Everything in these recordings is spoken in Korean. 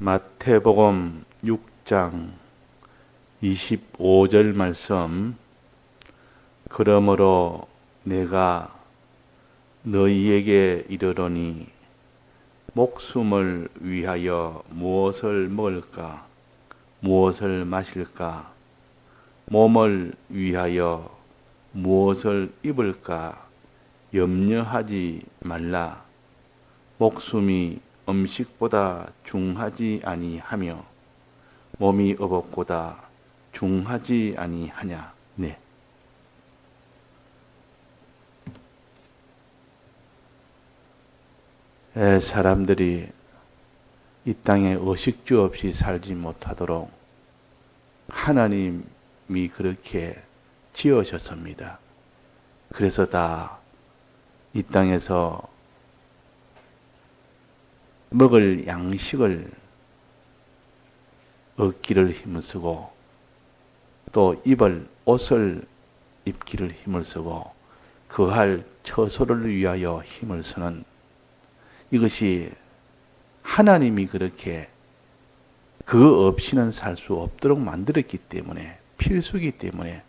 마태복음 6장 25절 말씀. 그러므로 내가 너희에게 이르노니 목숨을 위하여 무엇을 먹을까, 무엇을 마실까, 몸을 위하여 무엇을 입을까 염려하지 말라. 목숨이 음식보다 중하지 아니하며 몸이 의복보다 중하지 아니하냐. 네. 사람들이 이 땅에 의식주 없이 살지 못하도록 하나님이 그렇게 지으셨습니다. 그래서 다 이 땅에서 먹을 양식을 얻기를 힘을 쓰고 또 입을 옷을 입기를 힘을 쓰고 거할 처소를 위하여 힘을 쓰는, 이것이 하나님이 그렇게 그거 없이는 살 수 없도록 만들었기 때문에, 필수이기 때문에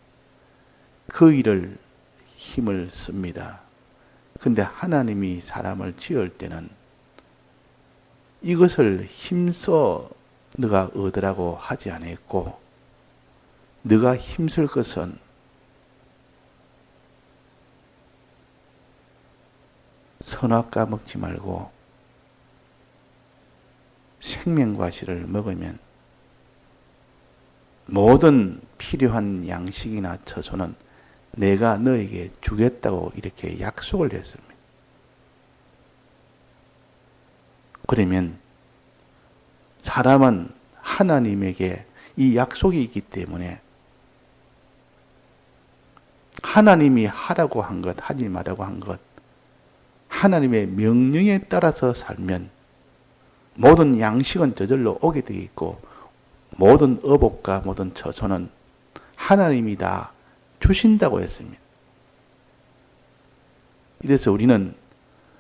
그 일을 힘을 씁니다. 근데 하나님이 사람을 지을 때는 이것을 힘써 너가 얻으라고 하지 않았고, 너가 힘쓸 것은 선악과 먹지 말고 생명과실을 먹으면 모든 필요한 양식이나 처소는 내가 너에게 주겠다고 이렇게 약속을 했습니다. 그러면 사람은 하나님에게 이 약속이 있기 때문에 하나님이 하라고 한 것, 하지 말라고 한 것, 하나님의 명령에 따라서 살면 모든 양식은 저절로 오게 되어 있고 모든 의복과 모든 처소는 하나님이 다 주신다고 했습니다. 이래서 우리는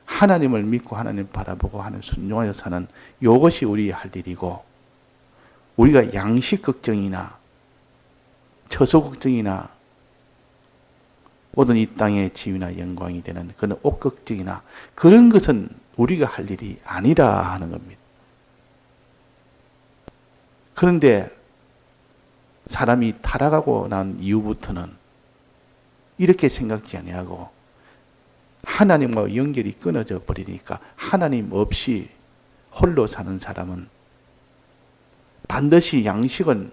하나님을 믿고 하나님 바라보고 하는 순종하여 사는 이것이 우리의 할 일이고, 우리가 양식 걱정이나 처소 걱정이나 모든 이 땅의 지위나 영광이 되는 그런 옷 걱정이나 그런 것은 우리가 할 일이 아니라 하는 겁니다. 그런데 사람이 타락하고 난 이후부터는 이렇게 생각지 아니하고 하나님과 연결이 끊어져 버리니까 하나님 없이 홀로 사는 사람은 반드시 양식은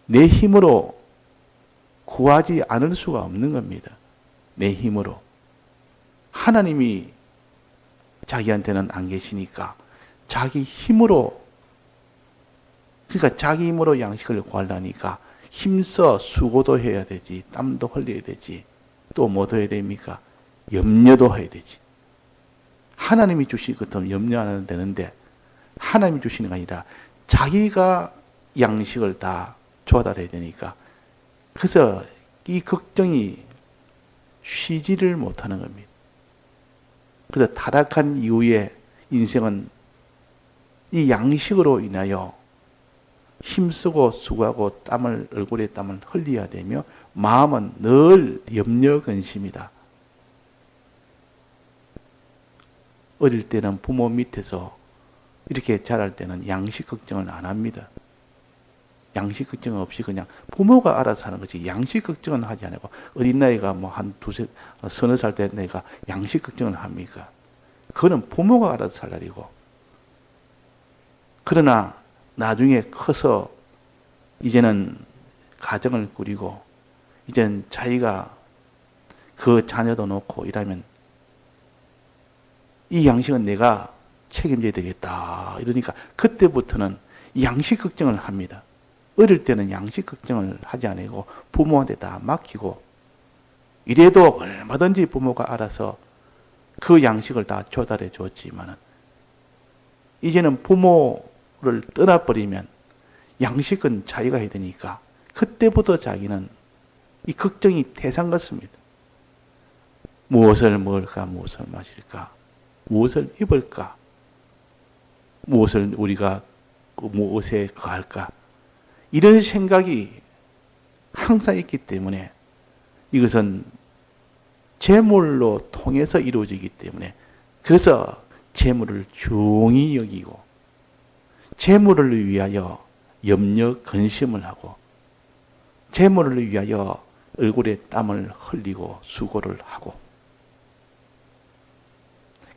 내 힘으로 구하지 않을 수가 없는 겁니다. 내 힘으로. 하나님이 자기한테는 안 계시니까 자기 힘으로, 그러니까 자기 힘으로 양식을 구하려니까 힘써 수고도 해야 되지, 땀도 흘려야 되지, 또 뭐도 해야 됩니까? 염려도 해야 되지. 하나님이 주신 것들은 염려 안 해도 되는데 하나님이 주시는 게 아니라 자기가 양식을 다 조달해야 되니까, 그래서 이 걱정이 쉬지를 못하는 겁니다. 그래서 타락한 이후에 인생은 이 양식으로 인하여 힘쓰고 수고하고 얼굴에 땀을 흘려야 되며 마음은 늘 염려 근심이다. 어릴 때는 부모 밑에서 이렇게 자랄 때는 양식 걱정을 안 합니다. 양식 걱정 없이 그냥 부모가 알아서 하는 거지, 양식 걱정은 하지 않고, 어린 나이가 뭐 한 서너 살 된 나이가 양식 걱정을 합니까? 그거는 부모가 알아서 살 일이고. 그러나 나중에 커서 이제는 가정을 꾸리고 이제는 자기가 그 자녀도 놓고 이러면 이 양식은 내가 책임져야 되겠다 이러니까 그때부터는 양식 걱정을 합니다. 어릴 때는 양식 걱정을 하지 않고 부모한테 다 맡기고, 이래도 얼마든지 부모가 알아서 그 양식을 다 조달해 줬지만은 이제는 부모를 떠나버리면 양식은 자기가 해야 되니까 그때부터 자기는 이 걱정이 태산 같습니다. 무엇을 먹을까, 무엇을 마실까, 무엇을 입을까, 무엇을 우리가 무엇에 거할까? 이런 생각이 항상 있기 때문에 이것은 재물로 통해서 이루어지기 때문에 그래서 재물을 중히 여기고 재물을 위하여 염려 근심을 하고 재물을 위하여 얼굴에 땀을 흘리고 수고를 하고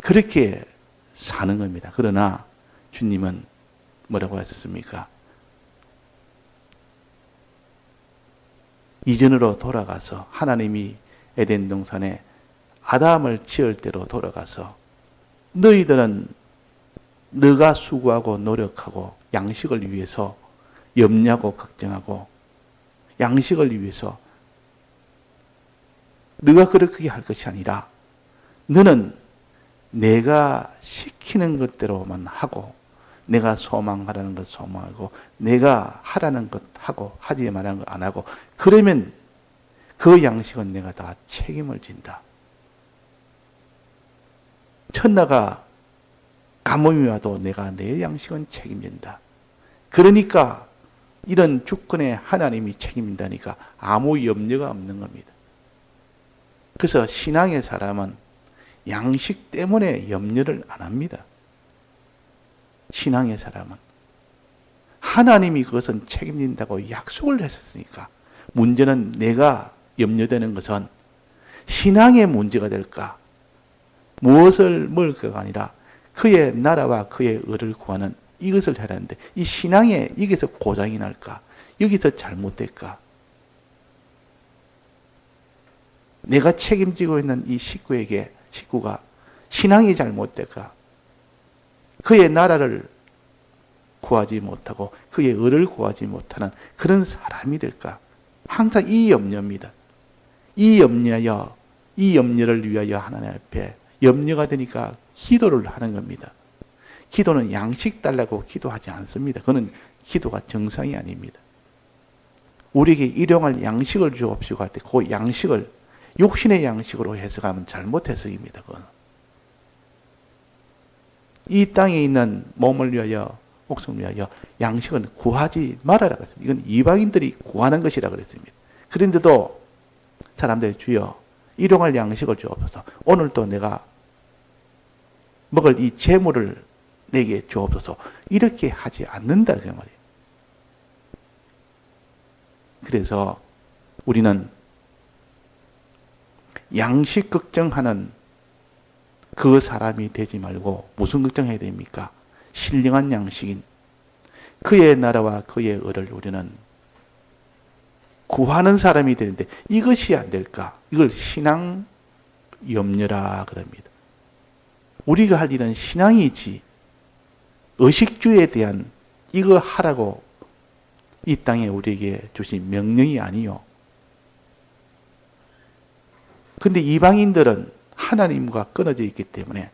그렇게 사는 겁니다. 그러나 주님은 뭐라고 하셨습니까? 이전으로 돌아가서 하나님이 에덴 동산에 아담을 지을 때로 돌아가서 너희들은 너가 수고하고 노력하고 양식을 위해서 염려하고 걱정하고 양식을 위해서 너가 그렇게 할 것이 아니라 너는 내가 시키는 것대로만 하고 내가 소망하라는 것 소망하고 내가 하라는 것 하고 하지 말라는 것 안 하고 그러면 그 양식은 내가 다 책임을 진다. 천나가 가뭄이 와도 내가 내 양식은 책임진다. 그러니까 이런 주권에 하나님이 책임진다니까 아무 염려가 없는 겁니다. 그래서 신앙의 사람은 양식 때문에 염려를 안 합니다. 신앙의 사람은 하나님이 그것은 책임진다고 약속을 했었으니까 문제는 내가 염려되는 것은 신앙의 문제가 될까? 무엇을 먹을까가 아니라 그의 나라와 그의 의를 구하는 이것을 해라는데 이 신앙에 여기서 고장이 날까? 여기서 잘못될까? 내가 책임지고 있는 이 식구가 신앙이 잘못될까? 그의 나라를 구하지 못하고 그의 의를 구하지 못하는 그런 사람이 될까? 항상 이 염려입니다. 이 염려를 위하여 하나님 앞에 염려가 되니까 기도를 하는 겁니다. 기도는 양식 달라고 기도하지 않습니다. 그건 기도가 정상이 아닙니다. 우리에게 일용할 양식을 주옵시고 할 때 그 양식을 육신의 양식으로 해석하면 잘못 해석입니다. 그건. 이 땅에 있는 몸을 위하여 목숨을 위하여 양식은 구하지 말아라 그랬습니다. 이건 이방인들이 구하는 것이라 그랬습니다. 그런데도 사람들이 주여 일용할 양식을 주옵소서. 오늘 또 내가 먹을 이 재물을 내게 주옵소서. 이렇게 하지 않는다 그 말이에요. 그래서 우리는 양식 걱정하는 그 사람이 되지 말고 무슨 걱정해야 됩니까? 신령한 양식인 그의 나라와 그의 의를 우리는 구하는 사람이 되는데 이것이 안 될까? 이걸 신앙 염려라 그럽니다. 우리가 할 일은 신앙이지 의식주에 대한 이거 하라고 이 땅에 우리에게 주신 명령이 아니요. 근데 이방인들은 하나님과 끊어져 있기 때문에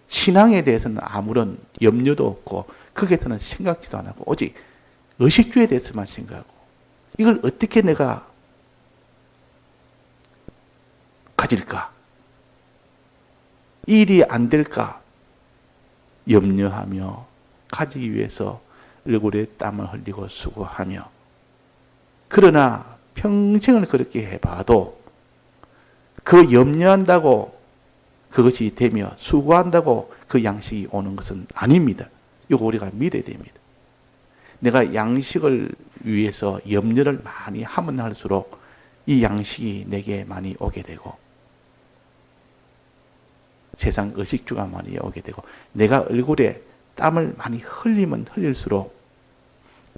신앙에 대해서는 아무런 염려도 없고 거기에 대해서는 생각지도 안 하고 오직 의식주에 대해서만 생각하고 이걸 어떻게 내가 가질까? 이 일이 안 될까? 염려하며 가지기 위해서 얼굴에 땀을 흘리고 수고하며 그러나 평생을 그렇게 해봐도 그 염려한다고 그것이 되며 수고한다고 그 양식이 오는 것은 아닙니다. 이거 우리가 믿어야 됩니다. 내가 양식을 위해서 염려를 많이 하면 할수록 이 양식이 내게 많이 오게 되고 세상 의식주가 많이 오게 되고 내가 얼굴에 땀을 많이 흘리면 흘릴수록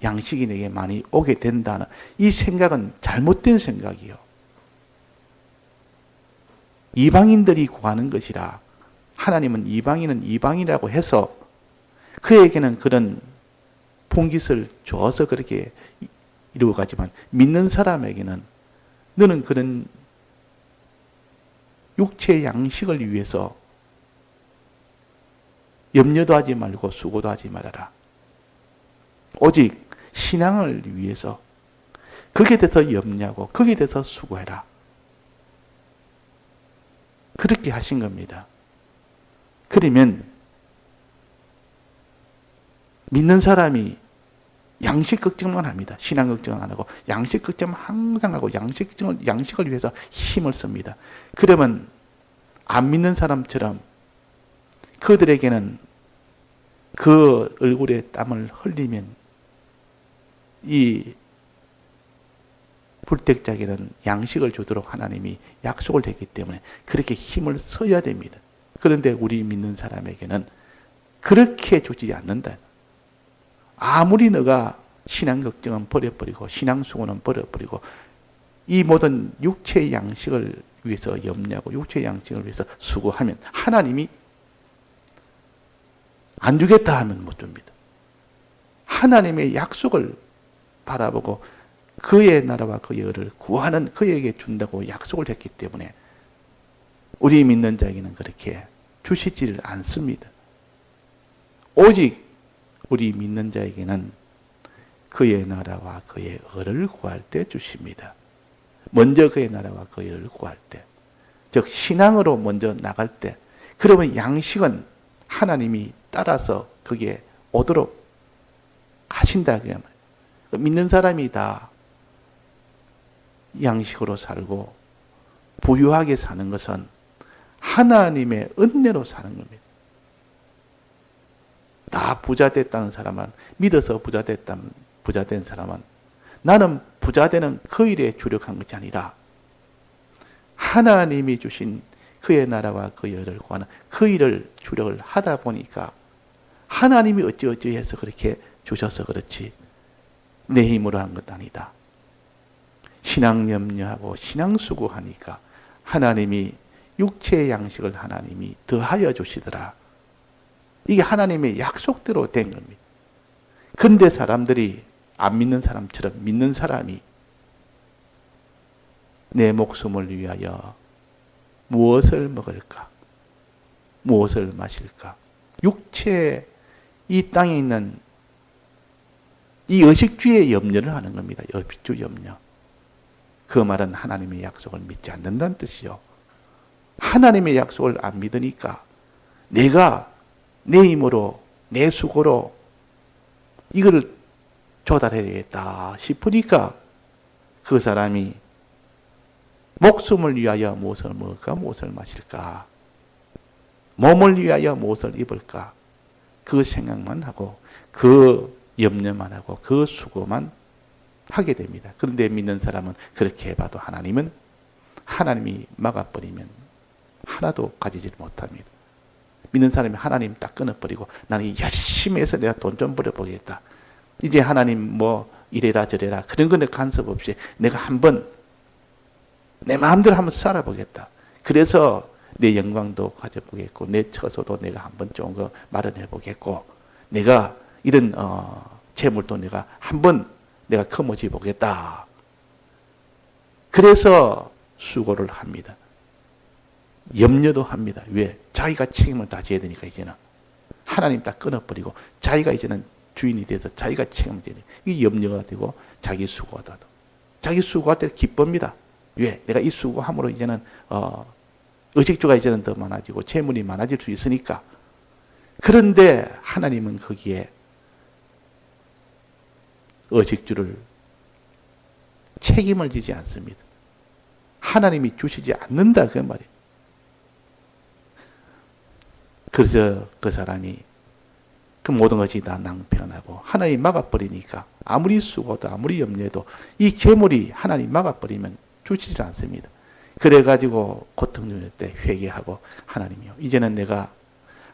양식이 내게 많이 오게 된다는 이 생각은 잘못된 생각이요. 이방인들이 구하는 것이라 하나님은 이방인은 이방이라고 해서 그에게는 그런 봉깃을 줘서 그렇게 이루어가지만 믿는 사람에게는 너는 그런 육체의 양식을 위해서 염려도 하지 말고 수고도 하지 말아라. 오직 신앙을 위해서 거기에 대해서 염려하고 거기에 대해서 수고해라. 그렇게 하신 겁니다. 그러면 믿는 사람이 양식 걱정만 합니다. 신앙 걱정은 안 하고 양식 걱정만 항상 하고 양식을 위해서 힘을 씁니다. 그러면 안 믿는 사람처럼 그들에게는 그 얼굴에 땀을 흘리면 이 불택자에게는 양식을 주도록 하나님이 약속을 했기 때문에 그렇게 힘을 써야 됩니다. 그런데 우리 믿는 사람에게는 그렇게 주지 않는다. 아무리 너가 신앙 걱정은 버려버리고 신앙 수고는 버려버리고 이 모든 육체의 양식을 위해서 염려하고 육체의 양식을 위해서 수고하면 하나님이 안 주겠다 하면 못 줍니다. 하나님의 약속을 바라보고 그의 나라와 그의 의를 구하는 그에게 준다고 약속을 했기 때문에 우리 믿는 자에게는 그렇게 주시지를 않습니다. 오직 우리 믿는 자에게는 그의 나라와 그의 의를 구할 때 주십니다. 먼저 그의 나라와 그의 의를 구할 때, 즉 신앙으로 먼저 나갈 때, 그러면 양식은 하나님이 따라서 그게 오도록 하신다. 믿는 사람이 다 양식으로 살고 부유하게 사는 것은 하나님의 은혜로 사는 겁니다. 다 부자 됐다는 사람은, 믿어서 부자 된 사람은 나는 부자 되는 그 일에 주력한 것이 아니라 하나님이 주신 그의 나라와 그의 의를 구하는 그 일을 주력을 하다 보니까 하나님이 어찌어찌해서 그렇게 주셔서 그렇지 내 힘으로 한 것 아니다. 신앙 염려하고 신앙 수고하니까 하나님이 육체의 양식을 하나님이 더하여 주시더라. 이게 하나님의 약속대로 된 겁니다. 그런데 사람들이 안 믿는 사람처럼 믿는 사람이 내 목숨을 위하여 무엇을 먹을까? 무엇을 마실까? 육체 이 땅에 있는 이 의식주의 염려를 하는 겁니다. 의식주 염려. 그 말은 하나님의 약속을 믿지 않는다는 뜻이요. 하나님의 약속을 안 믿으니까 내가 내 힘으로 내 수고로 이거를 조달해야겠다 싶으니까 그 사람이 목숨을 위하여 무엇을 먹을까? 무엇을 마실까? 몸을 위하여 무엇을 입을까? 그 생각만 하고 그 염려만 하고 그 수고만 하게 됩니다. 그런데 믿는 사람은 그렇게 해봐도 하나님이 막아버리면 하나도 가지지 못합니다. 믿는 사람이 하나님 딱 끊어버리고 나는 열심히 해서 내가 돈 좀 벌어보겠다. 이제 하나님 뭐 이래라 저래라 그런 거는 간섭 없이 내가 한번 내 마음대로 한번 살아보겠다. 그래서 내 영광도 가져보겠고 내 처소도 내가 한번 좋은 거 마련해보겠고 내가 이런 재물도 내가 한번 내가 커머지 보겠다. 그래서 수고를 합니다. 염려도 합니다. 왜? 자기가 책임을 다 져야 되니까 이제는 하나님 딱 끊어버리고 자기가 이제는 주인이 돼서 자기가 책임을 져야 돼. 이게 염려가 되고 자기 수고가 되고 자기 수고할 때 기쁩니다. 왜? 내가 이 수고함으로 이제는 의식주가 이제는 더 많아지고 재물이 많아질 수 있으니까. 그런데 하나님은 거기에 의식주를 책임을 지지 않습니다. 하나님이 주시지 않는다 그 말이에요. 그래서 그 사람이 그 모든 것이 다 낭편하고 하나님이 막아버리니까 아무리 수고도 아무리 염려해도 이 재물이 하나님 막아버리면 주시지 않습니다. 그래가지고 고통 중일 때 회개하고 하나님이요. 이제는 내가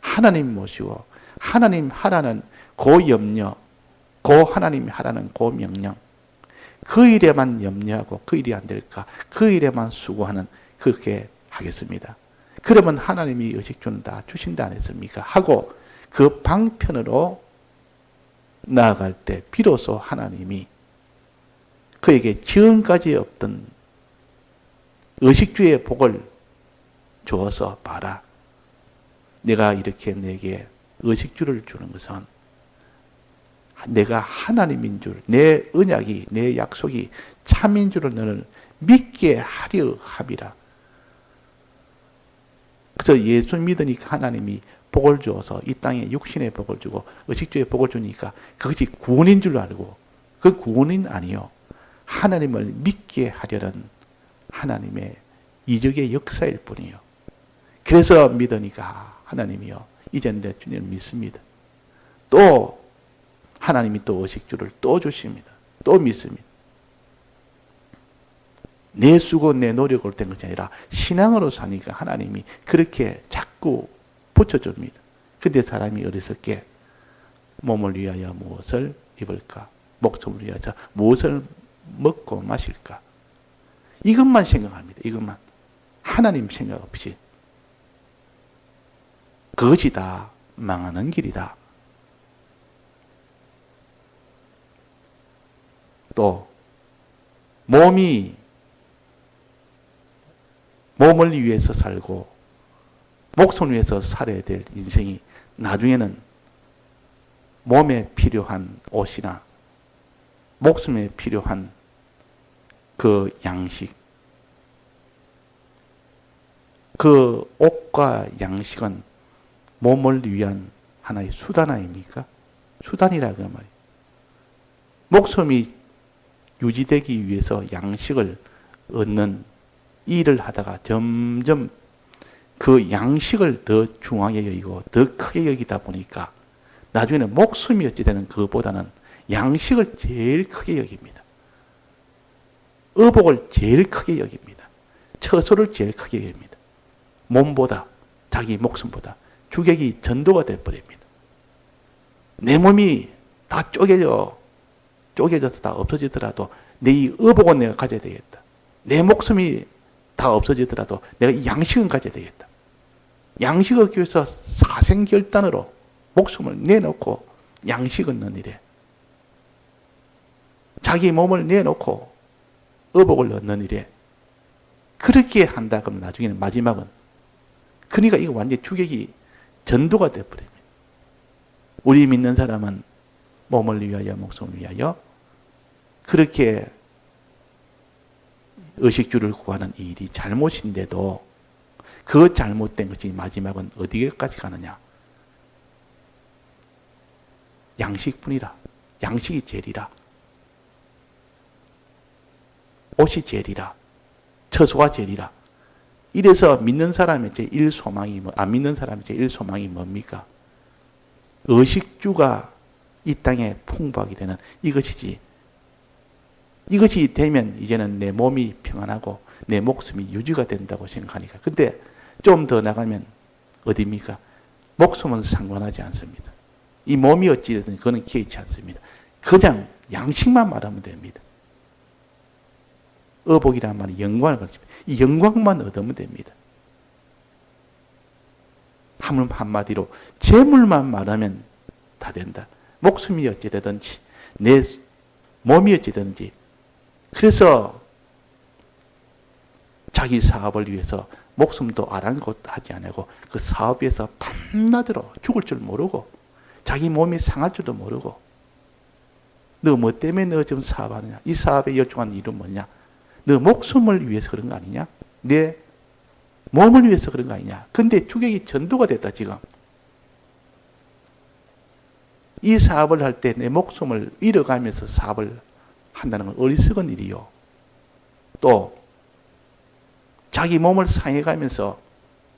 하나님 모시고 하나님 하라는 그 염려 그 하나님이 하라는 그 명령 그 일에만 염려하고 그 일이 안 될까 그 일에만 수고하는 그렇게 하겠습니다. 그러면 하나님이 의식주는 다 주신다 안 했습니까? 하고 그 방편으로 나아갈 때 비로소 하나님이 그에게 지금까지 없던 의식주의 복을 주어서 봐라. 내가 이렇게 내게 의식주를 주는 것은 내가 하나님인 줄, 내 언약이, 내 약속이 참인 줄을 너를 믿게 하려 함이라. 그래서 예수 믿으니까 하나님이 복을 주어서 이 땅에 육신의 복을 주고 의식주의 복을 주니까 그것이 구원인 줄 알고 그 구원인 아니요. 하나님을 믿게 하려는 하나님의 이적의 역사일 뿐이요. 그래서 믿으니까 하나님이요. 이젠 내 주님을 믿습니다. 또 하나님이 또 의식주를 또 주십니다. 또 믿습니다. 내 수고 내 노력으로 된 것이 아니라 신앙으로 사니까 하나님이 그렇게 자꾸 붙여줍니다. 근데 사람이 어리석게 몸을 위하여 무엇을 입을까? 목숨을 위하여 무엇을 먹고 마실까? 이것만 생각합니다. 이것만. 하나님 생각 없이. 그것이 다 망하는 길이다. 또 몸을 위해서 살고 목숨을 위해서 살아야 될 인생이 나중에는 몸에 필요한 옷이나 목숨에 필요한 그 양식, 그 옷과 양식은 몸을 위한 하나의 수단 아닙니까? 수단이라 그 말이에요. 목숨이 유지되기 위해서 양식을 얻는 일을 하다가 점점 그 양식을 더 중하게 여기고 더 크게 여기다 보니까 나중에는 목숨이 어찌 되는 그보다는 양식을 제일 크게 여깁니다. 의복을 제일 크게 여깁니다. 처소를 제일 크게 여깁니다. 몸보다 자기 목숨보다 주객이 전도가 되어버립니다. 내 몸이 다 쪼개져서 다 없어지더라도 내 이 의복은 내가 가져야 되겠다. 내 목숨이 다 없어지더라도 내가 이 양식은 가져야 되겠다. 양식 얻기 위해서 사생결단으로 목숨을 내놓고 양식 얻는 일에 자기 몸을 내놓고 의복을 얻는 일에 그렇게 한다 그러면 나중에는 마지막은 그러니까 이거 완전히 주객이 전도가 되어버립니다. 우리 믿는 사람은 몸을 위하여 목숨을 위하여 그렇게 의식주를 구하는 이 일이 잘못인데도 그 잘못된 것이 마지막은 어디까지 가느냐? 양식뿐이라. 양식이 제일이라. 옷이 제일이라. 처소가 제일이라. 이래서 믿는 사람의 제일 소망이 안 믿는 사람의 제일 소망이 뭡니까? 의식주가 이 땅에 풍부하게 되는 이것이지. 이것이 되면 이제는 내 몸이 평안하고 내 목숨이 유지가 된다고 생각하니까. 근데 좀 더 나가면 어디입니까? 목숨은 상관하지 않습니다. 이 몸이 어찌되든 그거는 개의치 않습니다. 그냥 양식만 말하면 됩니다. 의복이라는 말은 영광을 가르칩니다. 이 영광만 얻으면 됩니다. 한마디로 재물만 말하면 다 된다. 목숨이 어찌되든지 내 몸이 어찌되든지 그래서 자기 사업을 위해서 목숨도 아랑곳하지 않고 그 사업 위해서 밤낮으로 죽을 줄 모르고 자기 몸이 상할 줄도 모르고 너 뭐 때문에 너 지금 사업하느냐? 이 사업에 열중한 이유는 뭐냐? 너 목숨을 위해서 그런 거 아니냐? 내 몸을 위해서 그런 거 아니냐? 근데 주객이 전도가 됐다 지금. 이 사업을 할 때 내 목숨을 잃어가면서 사업을 한다는 건 어리석은 일이요. 또 자기 몸을 상해가면서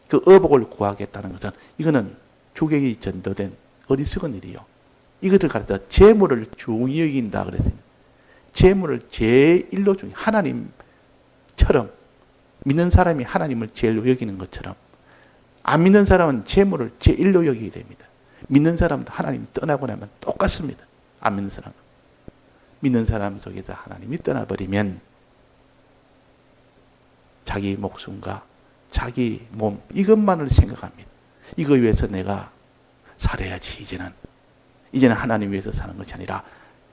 그 의복을 구하겠다는 것은 이거는 주객이 전도된 어리석은 일이요. 이것을 가르쳐 재물을 중히 여긴다 그랬습니다. 재물을 제일로 중히 하나님처럼 믿는 사람이 하나님을 제일로 여기는 것처럼 안 믿는 사람은 재물을 제일로 여기게 됩니다. 믿는 사람도 하나님 떠나고 나면 똑같습니다. 안 믿는 사람은. 믿는 사람 속에서 하나님이 떠나버리면 자기 목숨과 자기 몸 이것만을 생각합니다. 이거 위해서 내가 살아야지 이제는 하나님 위해서 사는 것이 아니라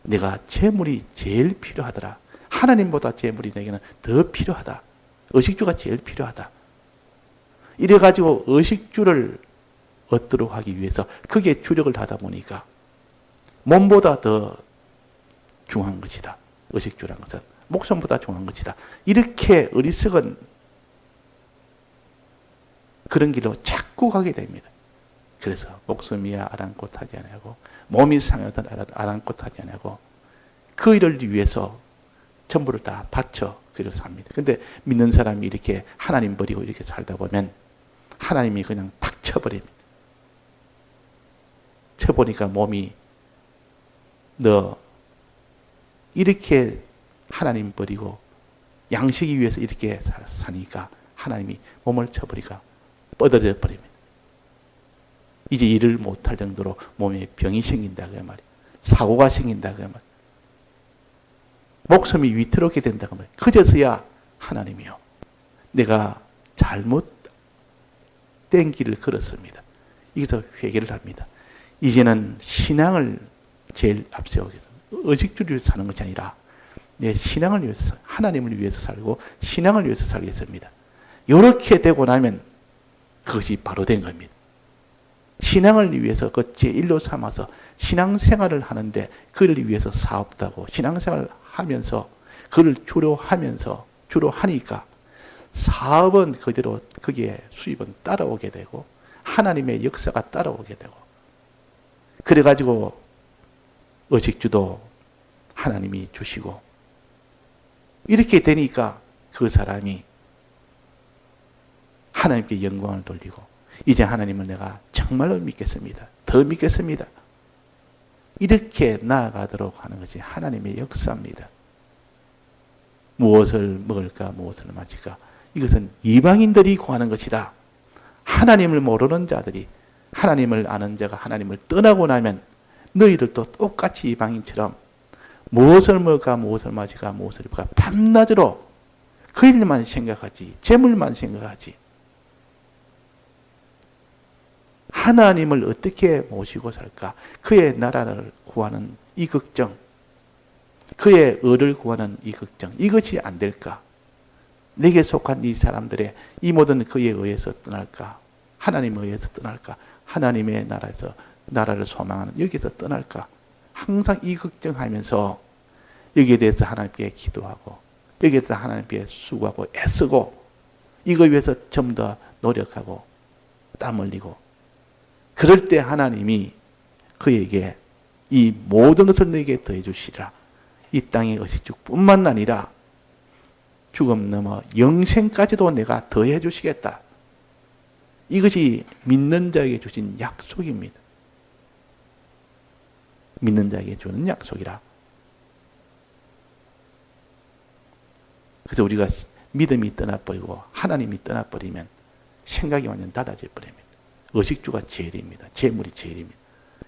내가 재물이 제일 필요하더라. 하나님보다 재물이 내게는 더 필요하다. 의식주가 제일 필요하다. 이래가지고 의식주를 얻도록 하기 위해서 그게 주력을 하다 보니까 몸보다 더 중요한 것이다. 의식주라는 것은 목숨보다 중요한 것이다. 이렇게 어리석은 그런 길로 자꾸 가게 됩니다. 그래서 목숨이야 아랑곳하지 아니하고 몸이 상하든 아랑곳하지 아니하고 그 일을 위해서 전부를 다 바쳐 그리고 삽니다. 근데 믿는 사람이 이렇게 하나님 버리고 이렇게 살다 보면 하나님이 그냥 탁 쳐버립니다. 쳐보니까 몸이 너 이렇게 하나님 버리고 양식이 위해서 이렇게 사니까 하나님이 몸을 쳐버리니까 뻗어져 버립니다. 이제 일을 못할 정도로 몸에 병이 생긴다 그 말이에요. 사고가 생긴다 그 말이에요. 목숨이 위태롭게 된다 그 말이에요. 그제서야 하나님이요, 내가 잘못된 길을 걸었습니다. 여기서 회개를 합니다. 이제는 신앙을 제일 앞세우겠습니다. 의식주의를 사는 것이 아니라 내 신앙을 위해서, 하나님을 위해서 살고 신앙을 위해서 살겠습니다. 이렇게 되고 나면 그것이 바로 된 겁니다. 신앙을 위해서 그 제1로 삼아서 신앙생활을 하는데 그를 위해서 사업다고 신앙생활을 하면서 그를 주로 하니까 사업은 그대로 거기에 수입은 따라오게 되고 하나님의 역사가 따라오게 되고 그래가지고 의식주도 하나님이 주시고 이렇게 되니까 그 사람이 하나님께 영광을 돌리고 이제 하나님을 내가 정말로 믿겠습니다. 더 믿겠습니다. 이렇게 나아가도록 하는 것이 하나님의 역사입니다. 무엇을 먹을까 무엇을 마실까 이것은 이방인들이 구하는 것이다. 하나님을 모르는 자들이 하나님을 아는 자가 하나님을 떠나고 나면 너희들도 똑같이 이방인처럼 무엇을 먹을까 무엇을 마실까 무엇을 입을까 밤낮으로 그 일만 생각하지 재물만 생각하지 하나님을 어떻게 모시고 살까? 그의 나라를 구하는 이 걱정, 그의 의를 구하는 이 걱정, 이것이 안 될까? 내게 속한 이 사람들의 이 모든 그에 의해서 떠날까? 하나님에 의해서 떠날까? 하나님의 나라에서 나라를 소망하는 여기서 떠날까? 항상 이 걱정하면서 여기에 대해서 하나님께 기도하고 여기에 대해서 하나님께 수고하고 애쓰고 이거 위해서 좀 더 노력하고 땀 흘리고 그럴 때 하나님이 그에게 이 모든 것을 너에게 더해 주시리라. 이 땅의 의식주뿐만 아니라 죽음 넘어 영생까지도 내가 더해 주시겠다. 이것이 믿는 자에게 주신 약속입니다. 믿는 자에게 주는 약속이라. 그래서 우리가 믿음이 떠나버리고 하나님이 떠나버리면 생각이 완전 달라져 버립니다. 의식주가 제일입니다. 재물이 제일입니다.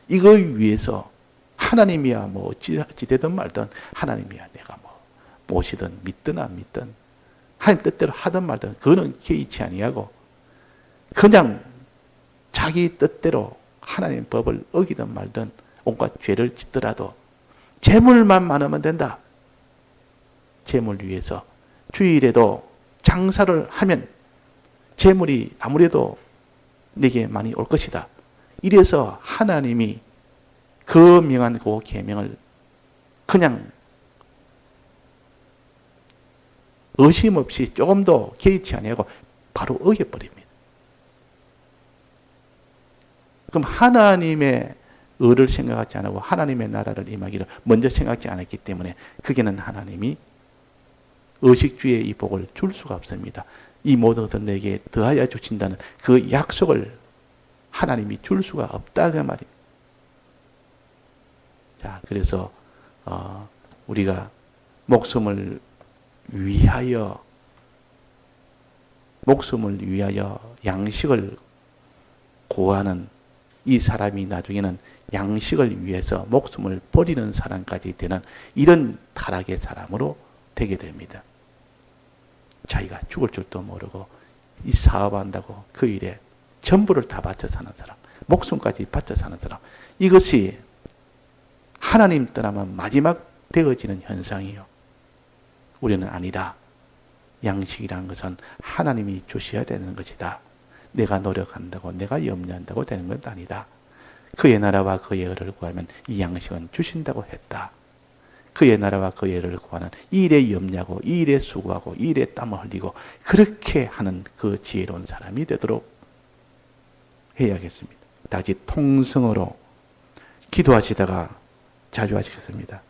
이거 위해서 하나님이야 뭐 어찌 되든 말든 하나님이야 내가 뭐 모시든 믿든 안 믿든 하나님 뜻대로 하든 말든 그거는 개의치 아니하고 그냥 자기 뜻대로 하나님 법을 어기든 말든 온갖 죄를 짓더라도 재물만 많으면 된다. 재물 위해서 주일에도 장사를 하면 재물이 아무래도 내게 많이 올 것이다. 이래서 하나님이 그 명한 그 계명을 그냥 의심 없이 조금도 개의치 아니하고 바로 어겨버립니다. 그럼 하나님의 의를 생각하지 않고 하나님의 나라를 임하기를 먼저 생각하지 않았기 때문에 그게는 하나님이 의식주의 이 복을 줄 수가 없습니다. 이 모든 것을 내게 더하여 주신다는 그 약속을 하나님이 줄 수가 없다 그 말입니다. 자, 그래서 우리가 목숨을 위하여 양식을 구하는 이 사람이 나중에는 양식을 위해서 목숨을 버리는 사람까지 되는 이런 타락의 사람으로 되게 됩니다. 자기가 죽을 줄도 모르고 이 사업한다고 그 일에 전부를 다 바쳐 사는 사람, 목숨까지 바쳐 사는 사람, 이것이 하나님 떠나면 마지막 되어지는 현상이요. 우리는 아니다. 양식이라는 것은 하나님이 주셔야 되는 것이다. 내가 노력한다고 내가 염려한다고 되는 것 아니다. 그의 나라와 그의 의를 구하면 이 양식은 주신다고 했다. 그의 나라와 그의 의를 구하는 이 일에 염려하고 이 일에 수고하고 이 일에 땀을 흘리고 그렇게 하는 그 지혜로운 사람이 되도록 해야겠습니다. 다시 통성으로 기도하시다가 자주 하시겠습니다.